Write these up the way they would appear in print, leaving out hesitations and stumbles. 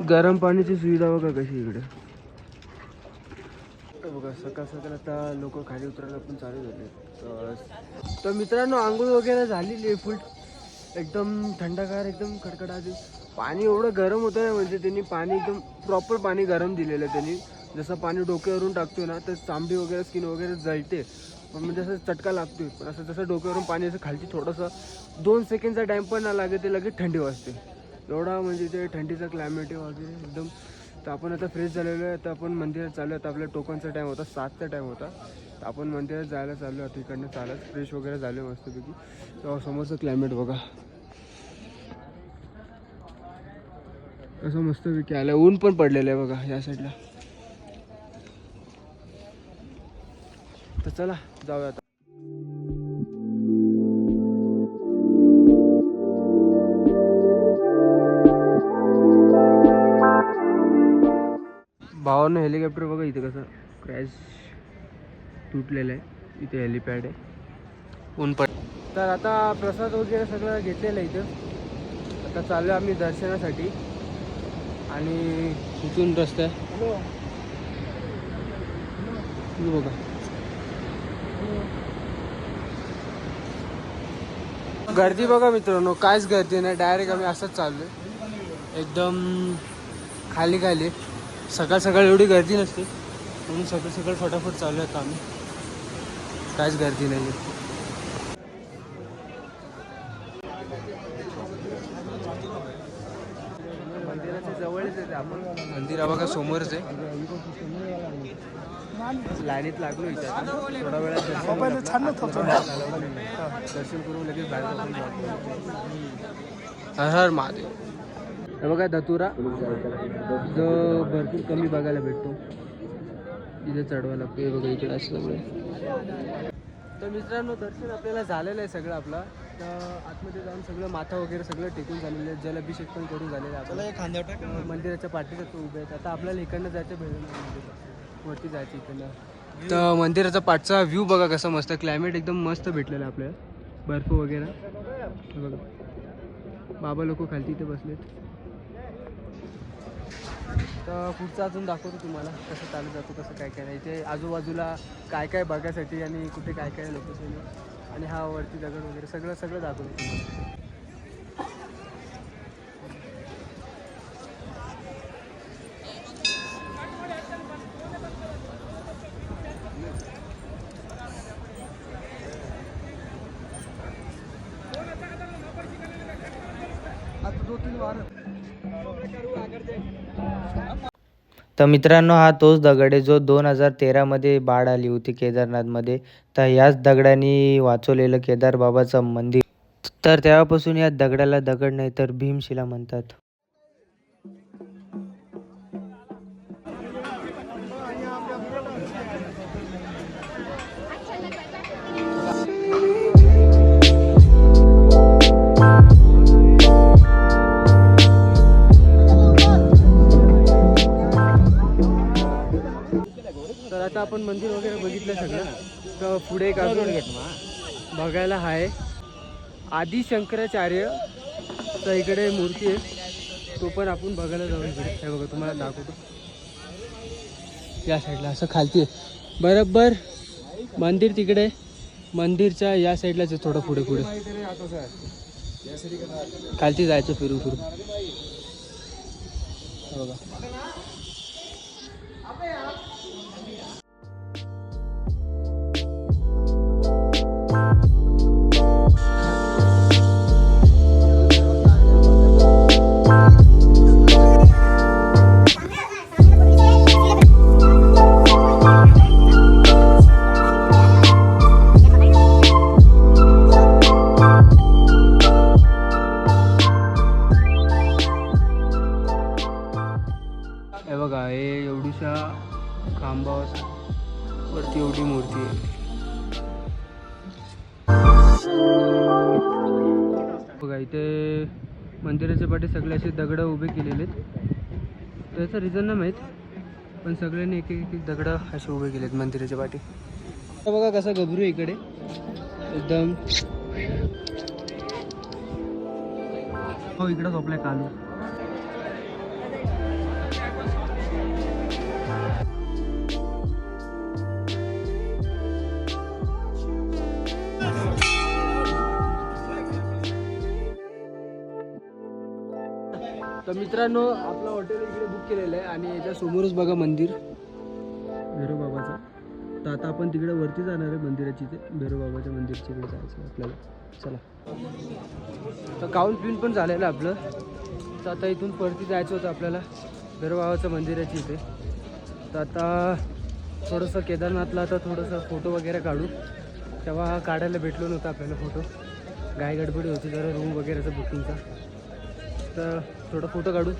गरम पाण्याची सुविधा बघा कशी इकडे. बघा सकाळ सकाळ आता लोक खाली उतरायला पण चालू झाले. तर मित्रांनो आंघोळ वगैरे झालेली आहे फुल एकदम थंडगार एकदम कडकडाट. पाणी एवढं गरम होतं ना म्हणजे त्यांनी पाणी एकदम प्रॉपर पाणी गरम दिलेलं आहे त्यांनी. जसं पाणी डोक्यावरून टाकतो ना तर चांबडी वगैरे स्किन वगैरे जळते पण म्हणजे असं चटका लागतोय. पण असं जसं डोक्यावरून पाणी असं खालची थोडंसं 2 सेकंडचा टाईम पण नाही लागत ते लगेच थंडी वाजते. एवढा म्हणजे ते थंडीचा क्लायमेट आहे वगैरे एकदम. तर आपण आता फ्रेश झालेलो आहे. तर आपण मंदिरात चाललो आहे. आपल्या टोकनचा टाईम होता 7चा टाईम होता. तर आपण मंदिरात जायला चाललो आहे. तिकडनं चालत फ्रेश वगैरे झालो मस्तपैकी. तर समोरचं क्लायमेट बघा असं मस्तपैकी आलं. ऊन पण पडलेलं आहे बघा या साईडला. तर चला जाऊया आता. भावानं हेलिकॉप्टर बघा इथे कसं क्रॅश तुटलेलं आहे. इथे हेलिपॅड आहे. ऊन पड. तर आता प्रसाद वगैरे सगळं घेतलेलं आहे इथं. आता चाललो आम्ही दर्शनासाठी आणि इथून रस्ता बघा. गर्दी बघा मित्रांनो काहीच गर्दी नाही. डायरेक्ट आम्ही असंच चाललो एकदम खाली खाली. सकाळ सकाळ एवढी गर्दी नसते म्हणून सकाळ सकाळ फटाफट चालू आहे आम्ही. काहीच गर्दी नाही आहे. मंदिराच्या जवळच आहे आपण. मंदिर बघा समोरच आहे. लाईनीत लागलो इथे थोडा वेळात दर्शन करून लगेच बाहेर. हर हर महादेव. हे बघा धतुरा जो भरपूर कमी बघायला भेटतो. इथे चढवा लागतो. हे बघा इकडे असं सगळं. तर मित्रांनो दर्शन आपल्याला झालेलं आहे सगळं आपलं. तर आतमध्ये जाऊन सगळं माथा वगैरे सगळं टेकून झालेलं आहे. जलाभिषेक पण करून झालेलं आहे आपल्याला. मंदिराच्या पाठीला तो उभे आहेत. आता आपल्याला इकडनं जायचं भेटलं वरती जायचं इकडनं. तर मंदिराचा पाठचा व्ह्यू बघा कसं मस्त. क्लायमेट एकदम मस्त भेटलेलं आहे आपल्याला. बर्फ वगैरे बघा. बाबा लोक खालती इथे बसलेत. तर पुढचं अजून दाखवतो तुम्हाला कसं चालू जातो कसं काय काय नाही. इथे आजूबाजूला काय काय बघायसाठी आणि कुठे काय काय लोकेशन आणि हा वरती दगड वगैरे सगळं सगळं दाखवतो तुम्हाला. तर मित्रांनो हा तोच दगड आहे जो 2013 मध्ये बाढ आली होती केदारनाथमध्ये. तर याच दगडाने वाचवलेलं केदार बाबाचं मंदिर. तर तेव्हापासून या दगडाला दगड नाही तर भीमशिला म्हणतात. तर आता आपण मंदिर वगैरे बघितलं सगळं. तर पुढे एक अजून बघायला आहे आदि शंकराचार्यचा इकडे मूर्ती आहे. तो पण आपण बघायला जाऊ इकडे. हे बघा तुम्हाला दाखवतो. या साईडला असं खालती आहे बरोबर मंदिर. तिकडे मंदिरच्या या साईडलाच आहे थोडं पुढे पुढे खालती जायचं फिरू फिरू. बघा हे एवढीशा खांबावरती एवढी मूर्ती आहे. बघा इथे मंदिराच्या पाठी सगळे असे दगड उभे केलेले आहेत. त्याचं रिझन नाही माहीत पण सगळ्यांनी एक एक दगड असे उभे केलेत मंदिराच्या पाठी. बघा कसा गभरू इकडे एकदम. हो इकडं झोपलाय कालू. तर मित्रांनो आपलं हॉटेल इकडे बुक केलेलं आहे आणि याच्या समोरच बघा मंदिर भैरव बाबाचं. तर आता आपण तिकडे वरती जाणार आहे मंदिराची, ते भैरव बाबाच्या मंदिरच्या इकडे जायचं आहे आपल्याला. चला. तर खाऊन पिऊन पण झालेलं आपलं. तर आता इथून वरती जायचं होतं आपल्याला भैरव बाबाचं मंदिराची इथे. तर आता थोडंसं केदारनाथला आता थोडंसं फोटो वगैरे काढू. तेव्हा काढायला भेटलो नव्हतं आपल्याला फोटो, गाय गडबडी होती जरा रूम वगैरेचा बुकिंगचा. तर थोडं फोटो काढू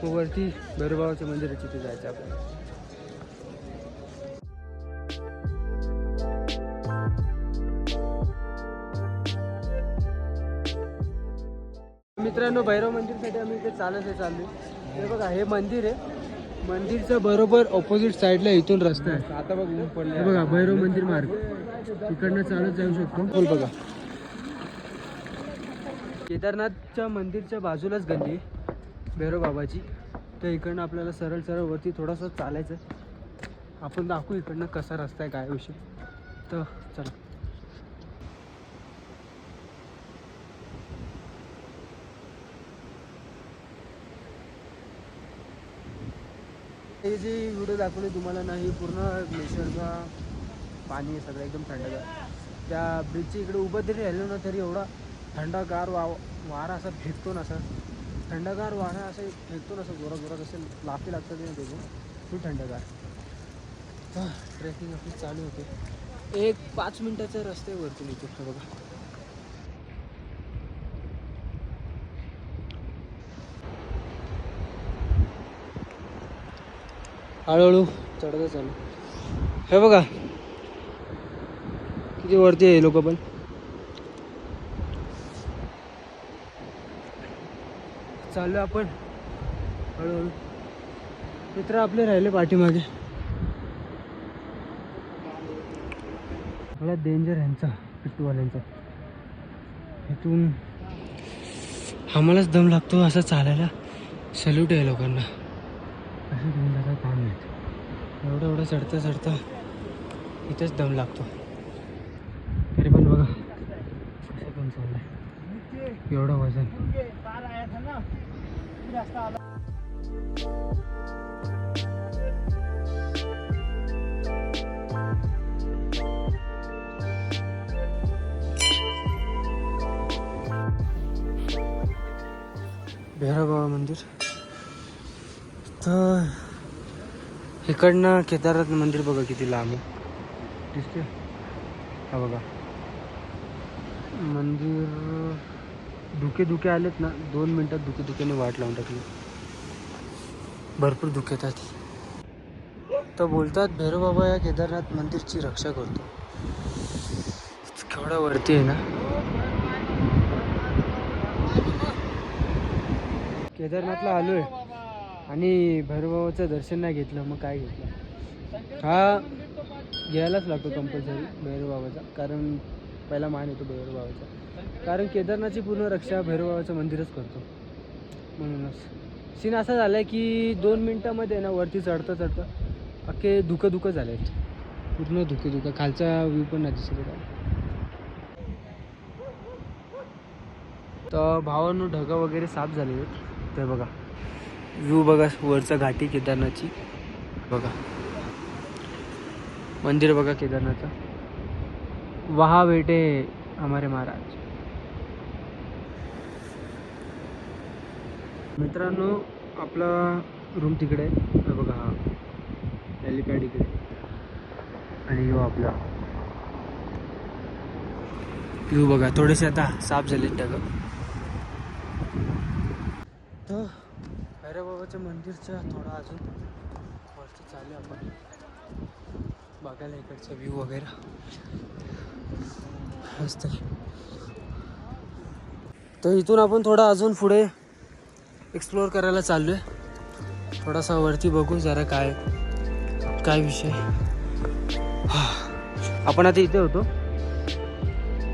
मग वरती भैरव बाबाच्या मंदिराची इथे जायचं आपल्याला. मित्रांनो भैरव मंदिरसाठी आम्ही इथे चाललो. हे बघा हे मंदिर आहे. मंदिरचं बरोबर ऑपोजिट साईडला इथून रस्ता आहे. आता बघा भैरव मंदिर मार्ग इकडनं चालत जाऊ शकतो. बोल बघा केदारनाथच्या मंदिरच्या बाजूलाच गल्ली भैरव बाबाची. तर इकडनं आपल्याला सरळ सरळ वरती थोडंसं चालायचं. आपण दाखवू इकडनं कसा रस्ता आहे काय विषय. तर चला. हे जे व्हिडिओ दाखवले तुम्हाला ना, ही पूर्ण ग्लेशियरचा पाणी आहे सगळं एकदम थंडगार. त्या ब्रिजच्या इकडे उभं जरी राहिलो ना तरी एवढा थंडगार वारा असा फेकतो ना, असा थंडगार वारा असं फेकतो ना, असं जोरात जोरात असे लाफे लागतात ना त्याचे, खूप थंडगार. ट्रेकिंग आपली चालू होते. 1-5 मिनिटाच्या रस्त्यावरती निघतो बघा. हळूहळू चढत चालू. हे बघा किती वरती आहे लोक पण. चालू आपण हळूहळू. मित्र आपले राहिले पाठीमागे. मला डेंजर ह्यांचा पिट्टूवाल्यांचा. इथून आम्हालाच दम लागतो असं चालायला. सल्यूट आहे लोकांना. असं दम लागायला काम नाही. एवढं चढता चढता इथेच दम लागतो. तरी पण बघा असं पण चाललंय एवढं वजन. भैरव बाबा मंदिर. तर इकडनं केदारनाथ मंदिर बघा किती लांब आहे दिसते. हा बघा मंदिर. धुके आलेत ना, 2 मिनटात धुक्याने वाट लावून टाकली. भरपूर धुके येतात. तर बोलतात भैरव बाबा या केदारनाथ मंदिरची रक्षा करतो. केवढा वरती आहे ना. केदारनाथला आलोय आणि भैरवबाबाचं दर्शन नाही घेतलं मग काय घेतलं. हा घ्यायलाच लागतो कंपल्सरी भैरवबाबाचा, कारण पहिला मान येतो भैरवबाबाचा. कारण केदारनाथची पूर्ण रक्षा भैरवबाबाचं मंदिरच करतो. म्हणूनच सीन असा झाला आहे की 2 मिनटामध्ये ना वरती चढता चढता अख्खे धुकं झाले आहेत. पूर्ण धुकं. खालचा व्ह्यू पण नाही दिसत आहे. तर भावांनो ढगा वगैरे साफ झाले आहेत. ते बघा व्ह्यू बघा वरचा घाटी केदारनाथची. बघा मंदिर बघा केदारनाथचा. वहाँ बैठे हमारे महाराज. मित्रांनो आपला रूम तिकडे आहे. बघा हा हेलिपॅड इकडे आणि हो आपला व्ह्यू बघा. थोडेसे आता साफ झाले ढग. तर भैरव बाबाच्या मंदिरच्या थोडा अजून वरती चालू आपण बघायला इकडचा व्ह्यू वगैरे मस्त. तर इथून आपण थोडा अजून पुढे एक्सप्लोअर करायला चाललो आहे. थोडासा वरती बघू जरा काय विषय. आपण आता इथे होतो.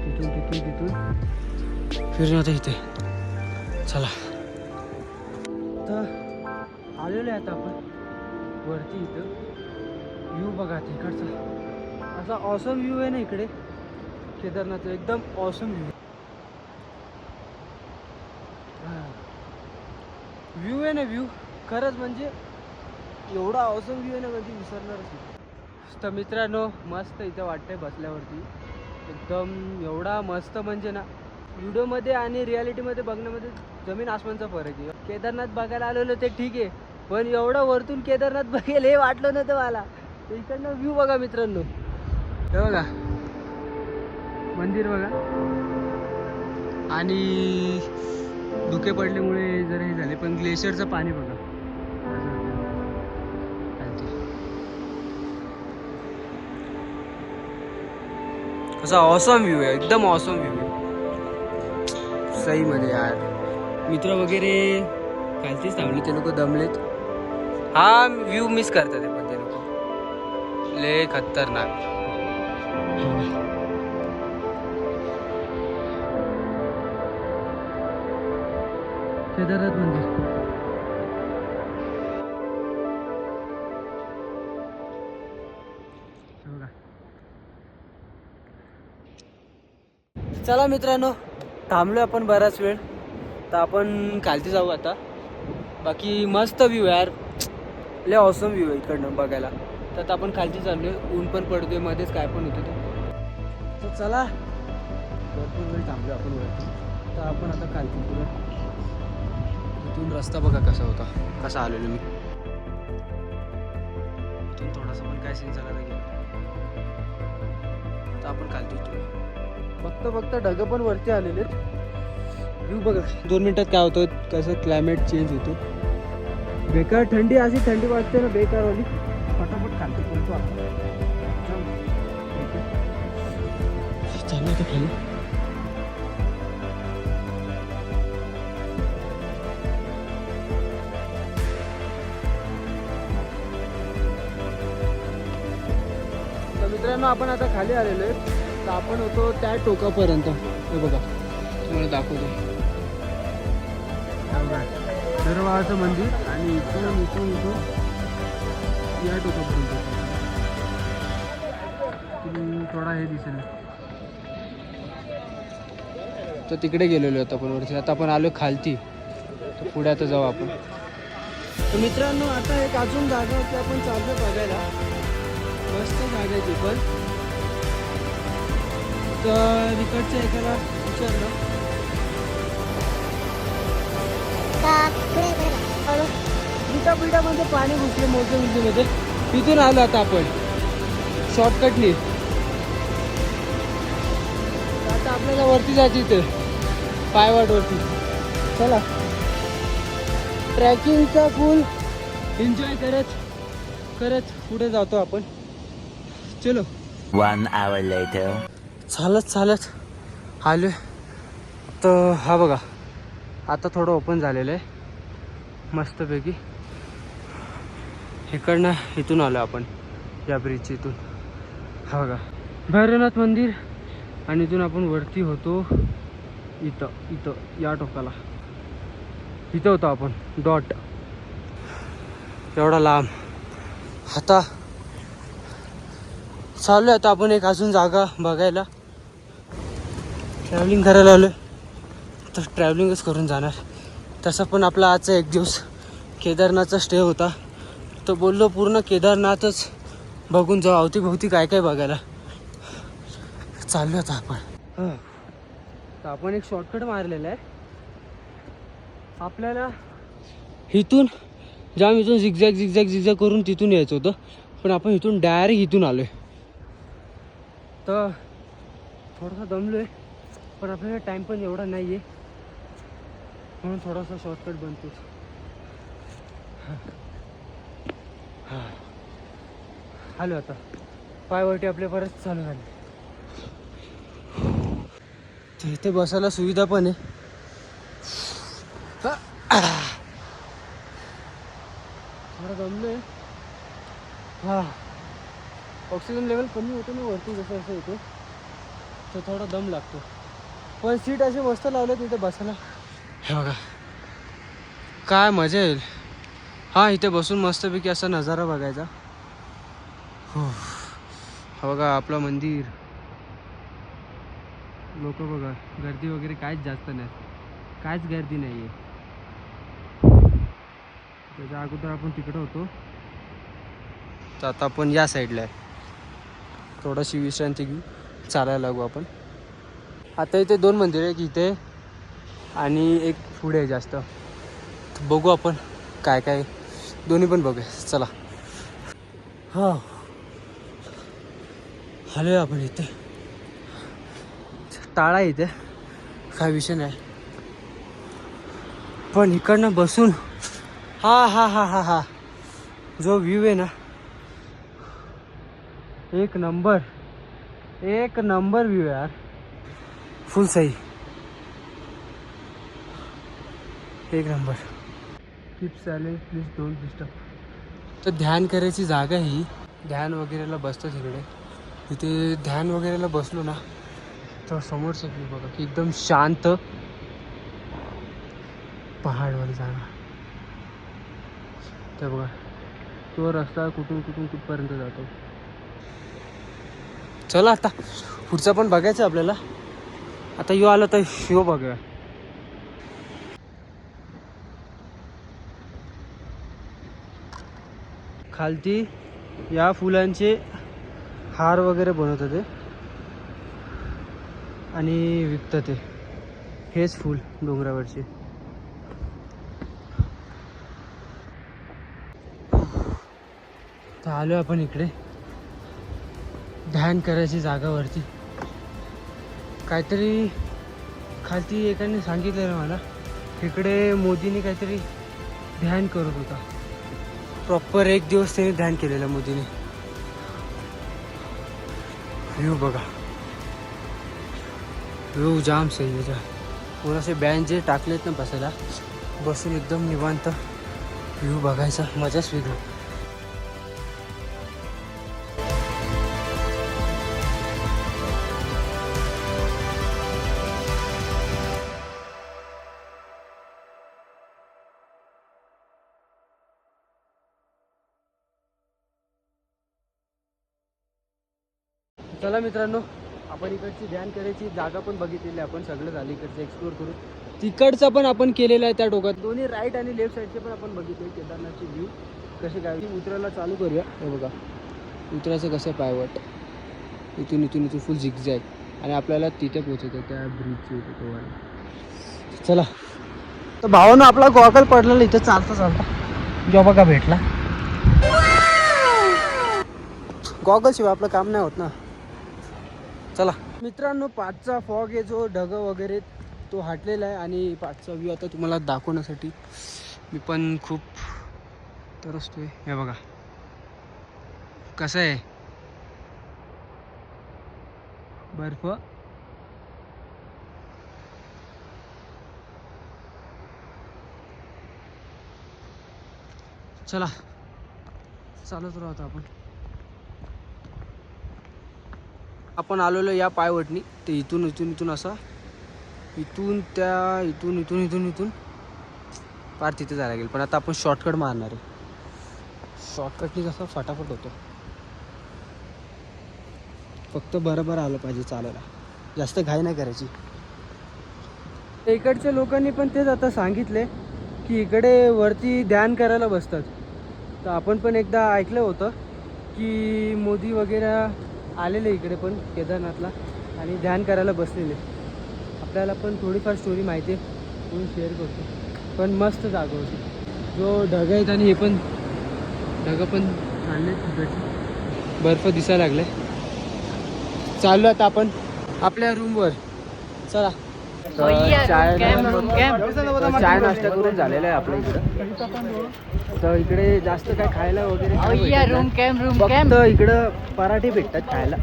तिथून फिरून आता इथे चला. तर आलेलो आहे आता आपण वरती. इथं व्ह्यू बघा तिकडचा असा ऑसम व्ह्यू आहे ना इकडे केदारनाथचा. एकदम ऑसम व्ह्यू. व्ह्यू आहे ना, व्ह्यू खरंच म्हणजे एवढा ऑसम व्ह्यू आहे ना, कधी विसरणारच नाही. तर मित्रांनो मस्त इथं वाटतंय बसल्यावरती एकदम. एवढा मस्त म्हणजे ना, व्हिडिओमध्ये आणि रियालिटीमध्ये बघण्यामध्ये जमीन आसमानचा फरक आहे. केदारनाथ बघायला आलेलो ते ठीक आहे, पण एवढं वरतून केदारनाथ बघेल हे वाटलं नव्हतं मला. इकडनं व्ह्यू बघा मित्रांनो, हे बघा मंदिर बघा, आणि धुके पडल्यामुळे जरा हे झाले, पण ग्लेशियरचं पाणी बघा. कसा ऑसम व्ह्यू आहे, एकदम ऑसम व्ह्यू आहे सही मध्ये यार. मित्र वगैरे खालतीच थांबले, ते लोक दमलेत. हा व्ह्यू मिस करतात पण ते लोक लय खतरनाक. केदारनाथ मंदिर बघा. चला मित्रांनो, थांबलो आपण बराच वेळ, तर आपण खालती जाऊ आता. बाकी मस्त व्ह्यू यार, लय ऑसम व्ह्यू आहे इकडनं बघायला. तर आता आपण खालती चाललोय, ऊन पण पडतोय, मध्येच काय पण होतं ते. तर चला, भरपूर वेळ थांबलो आपण वरती, तर आपण आता खालती पुढे. इथून रस्ता बघा कसा होता, कसा आलेलो मी इथून. थोडासा पण काय सीन झाला नाही, तर आपण खालती उतरू. बघता ढग पण वरती आलेले. व्ह्यू बघा 2 मिनिटात काय होतं, कसं क्लायमेट चेंज होतो. बेकार थंडी, अशी थंडी वाजते ना बेकारवाली. फटाफट खालती पडतो आपण. चालू होतं खाली. तर मित्रांनो आपण आता खाली आलेलो आहे, तर आपण होतो त्या टोकापर्यंत. हे बघा तुम्हाला दाखवतो, दरवाजाचं मंदिर, आणि इथून इथून इथून या टोकापर्यंत थोडा हे दिसेल. तर तिकडे गेलेलो होतो आपण वरती, आता आपण आलो खालती, तर पुढे आता जाऊ आपण. तर मित्रांनो आता एक अजून जागा होती, आपण चाललो बघायला. मस्त जागा आहे ती पण. तर इकडच्या एकाला विचारलं, बिटामध्ये पाणी घुसले मोठ्या उंचीमध्ये. तिथून आलो आता आपण शॉर्टकटनी. आता आपल्याला वरती जायचं इथे पायवाटवरती. चला, ट्रॅकिंगचा फुल एन्जॉय करत करत पुढे जातो आपण. चलो. 1 hour later. चालत आलोय. तर हा बघा आता थोडं ओपन झालेलं आहे मस्तपैकी. इथून आलो आपण या ब्रिजच्या इथून. हा बघा भैरवनाथ मंदिर, आणि इथून आपण वरती होतो इथं या टोकाला. इथं होतो आपण डॉट, एवढा लांब. आता चालू आहे आता आपण एक अजून जागा बघायला. ट्रॅव्हलिंग करायला आलो, तर ट्रॅव्हलिंगच करून जाणार. तसं पण आपला आजचा एक दिवस केदारनाथचा स्टे होता, तर बोललो पूर्ण केदारनाथच बघून जाऊ, अवतीभोवती काय काय बघायला. चाललो आता आपण. तर आपण एक शॉर्टकट मारलेला आहे आपल्याला. इथून इथून झिगझॅग करून तिथून यायचं होतं, पण आपण इथून डायरेक्ट इथून आलोय. तर थोडासा दमलोय, पण आपल्याला टाइम पण एवढा नाही आहे, म्हणून थोडासा शॉर्टकट बनतो. आलो आता पायवाटी आपल्या परत चालू झाली. तर इथे बसायला सुविधा पण आहे. थोडा दमलोय. ऑक्सिजन लेवल कमी होतो ना वरती, जसं असं येतो तर थोडा दम लागतो. पण सीट अशी मस्त लावले तिथे बसायला. हे बघा काय मजा येईल. इथे बसून मस्तपैकी असा नजारा बघायचा. हा बघा आपलं मंदिर. लोक बघा, गर्दी वगैरे काहीच जास्त नाही, काहीच गर्दी नाही आहे. त्याच्या अगोदर आपण तिकडे होतो, तर आता आपण या साईडला आहे. थोडीशी विश्रांती घेऊ, चालायला लागू आपण. आता इथे 2 मंदिर आहे, इथे आणि एक पुढे आहे जास्त. बघू आपण काय काय, दोन्ही पण बघूया. चला. हा, आलोय आपण इथे. टाळा आहे इथे, काय विषय नाही. पण इकडनं बसून हा हा हा हा हा जो व्ह्यू आहे ना, एक नंबर व्ह्यू आहे यार. फुल सही, एक number. Keep silent please, don't disturb. तर ध्यान करायची जागा ही, ध्यान वगैरेला बसतं तिकडे. तिथे ध्यान वगैरेला बसलो ना, तर समोरचं व्ह्यू बघा की एकदम शांत पहाडवर जागा. ते बघा, तो रस्ता कुठून कुठपर्यंत जातो. चला आता पुढचा पण बघायचं आपल्याला. आता यो आला तर शिव बघूया. खालती या फुलांचे हार वगैरे बनवतात ते आणि विकतात ते. हेच फूल डोंगरावरचे. तर आलो आपण इकडे ध्यान करायची जागावरती. काहीतरी खालती एकाने सांगितलेलं मला, इकडे मोदीने काहीतरी ध्यान करत होता. प्रॉपर 1 दिवस त्याने ध्यान केलेलं मोदीने. व्ह्यू बघा, व्ह्यू जाम सही आहे. कोणाचे बँड जे टाकलेत ना बसायला, बसून एकदम निवांत व्ह्यू बघायचा, मजाच वेगळी. चला मित्रांनो, आपण इकडची ध्यान करायची जागा पण बघितलेली, आपण सगळं झालं इकडचं एक्सप्लोर करू. तिकडचा पण आपण केलेला आहे त्या टोकात. दोन्ही राईट आणि लेफ्ट साईडचे पण आपण बघितले केदारनाथची व्ह्यू कसे काय. उतरायला चालू करूया. हे बघा उतरायचं कसं पायवट, इथून फुल झिगझॅग, आणि आपल्याला तिथे पोहोचायचं त्या ब्रिजच्या इथे तो. चला. तर भावानं आपला गॉगल पडलेला इथे चालता जेव्हा का भेटला. गॉगल शिवाय आपलं काम नाही होत ना. चला मित्रांनो, 5चा फॉग आहे जो ढग वगैरे तो हटलेला आहे, आणि 5चा व्ह्यू आता तुम्हाला दाखवण्यासाठी मी पण खूप तरसतोय. हे बघा कसं आहे बर्फ. चला चालत राहू आता आपण आलेलो या पायवटनी. ते इथून असा इथून पार तिथे जायला लागेल. पण आता आपण शॉर्टकट मारणार आहे. शॉर्टकटनी कसं फटाफट होतो. फक्त बरोबर आलं पाहिजे चालायला, जास्त घाई नाही करायची. इकडच्या लोकांनी पण तेच आता सांगितले की इकडे वरती ध्यान करायला बसतात. तर आपण पण एकदा ऐकलं होतं की मोदी वगैरे आलेले इकडे पण केदारनाथला आणि ध्यान करायला बसलेले. आपल्याला पण थोडीफार स्टोरी माहिती आहे म्हणून शेअर करतो. पण मस्त जागा होती. जो ढग आहेत आणि हे पण ढग पण चालले तिकडचे, बर्फ दिसायला लागले. चाललो आता आपण आपल्या रूमवर. चला. चाय नाश्ता करून झालेला आहे आपल्या इकडं. तर इकडे जास्त काय खायला वगैरे फक्त इकडं पराठे भेटतात खायला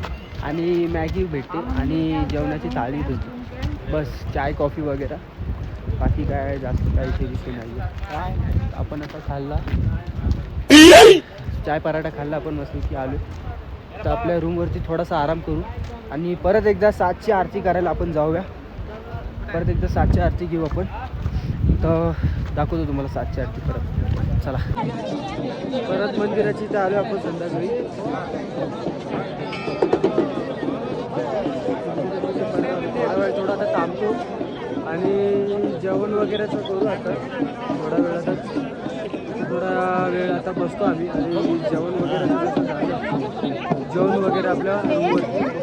आणि मॅगी भेटते आणि जेवणाची थाळी भेटते. बस चाय कॉफी वगैरे, बाकी काय जास्त काही इथे दिसते नाही आहे. आपण आता खाल्ला चाय पराठा खाल्ला आपण, मस्त की आलो. तर आपल्या रूमवरती थोडासा आराम करू आणि परत एकदा 7ची आरती करायला आपण जाऊया. परत एकदा 7ची आरती घेऊ आपण. तर दाखवतो तुम्हाला 7ची आरती परत. चला परत मंदिराची इथं आलो आपण संध्याकाळी. थोडा आता थांबतो आणि जेवण वगैरेचं करू आता थोड्या वेळातच. थोडा आता बसतो आम्ही आणि जेवण वगैरे जसं झालं जेवण वगैरे आपल्या रूमवरती